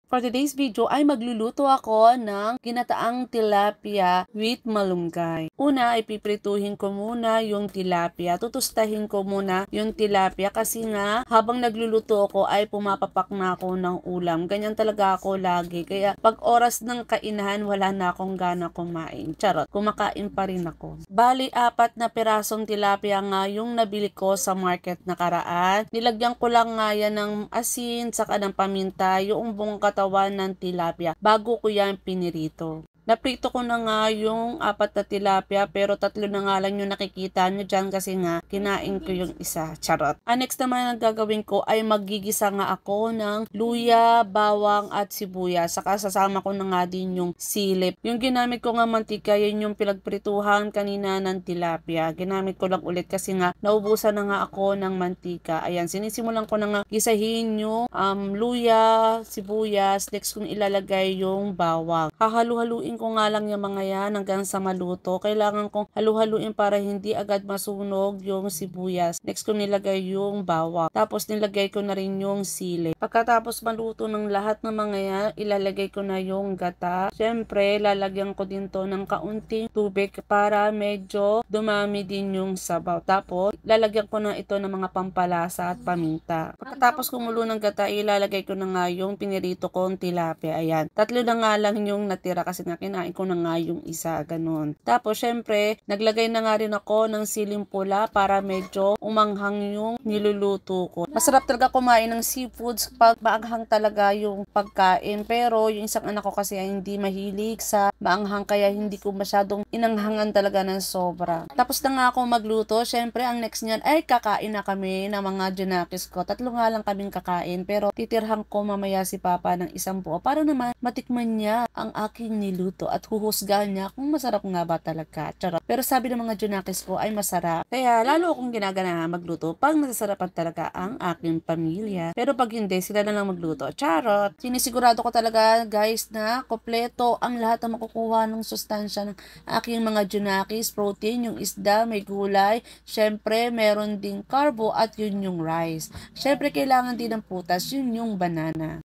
For today's video ay magluluto ako ng ginataang tilapia with malunggay. Una ay piprituhin ko muna yung tilapia. Tutustahin ko muna yung tilapia kasi nga habang nagluluto ako ay pumapapak na ako ng ulam. Ganyan talaga ako lagi. Kaya pag oras ng kainahan wala na akong gana kumain. Charot, kumakain pa rin ako. Bali, 4 na pirasong tilapia nga yung nabili ko sa market nakaraan. Nilagyan ko lang nga yan ng asin saka ng paminta yung buong katawan ng tilapia bago ko yan pinirito. Naprito ko na nga yung 4 na tilapia pero 3 na nga lang yung nakikita nyo dyan kasi nga kinain ko yung isa. Charot. Next naman ang gagawin ko ay magigisa nga ako ng luya, bawang at sibuyas. Saka sasama ko na nga din yung silip. Yung ginamit ko nga mantika yun yung pinagprituhan kanina ng tilapia. Ginamit ko lang ulit kasi nga naubusan na nga ako ng mantika. Ayan, sinisimulan ko na nga gisahin yung luya, sibuyas. Next kong ilalagay yung bawang. Hahalu-haluin ko nga lang yung mga yan hanggang sa maluto. Kailangan kong halu-haluin para hindi agad masunog yung sibuyas. Next ko nilagay yung bawang. Tapos nilagay ko na rin yung sili. Pagkatapos maluto ng lahat ng mga yan, ilalagay ko na yung gata. Siyempre, lalagyan ko din to ng kaunting tubig para medyo dumami din yung sabaw. Tapos, lalagyan ko na ito ng mga pampalasa at paminta. Pagkatapos kumulo ng gata, ilalagay ko na nga yung pinirito kong tilapia. Ayan. 3 na nga lang yung natira kasi nga kinain ko na nga yung isa, ganun. Tapos, syempre, naglagay na nga rin ako ng siling pula para medyo umanghang yung niluluto ko. Masarap talaga kumain ng seafoods pag maanghang talaga yung pagkain. Pero, yung isang anak ko kasi ay hindi mahilig sa maanghang kaya hindi ko masyadong inanghangan talaga ng sobra. Tapos na nga ako magluto, syempre, ang next niyan ay kakain na kami ng mga junakis ko. 3 nga lang kaming kakain pero titirhan ko mamaya si Papa ng isang buo para naman matikman niya ang aking niluto at huhusgahan niya kung masarap nga ba talaga. Charot. Pero sabi ng mga junakis ko ay masarap. Kaya lalo akong ginaganahan magluto pag nasasarapan talaga ang aking pamilya. Pero pag hindi, sila na lang magluto. Charot. Sinisigurado ko talaga guys na kompleto ang lahat na makukuha ng sustansya ng aking mga junakis. Protein, yung isda, may gulay. Syempre, meron ding carbo at yun yung rice. Syempre, kailangan din ng putas, yun yung banana.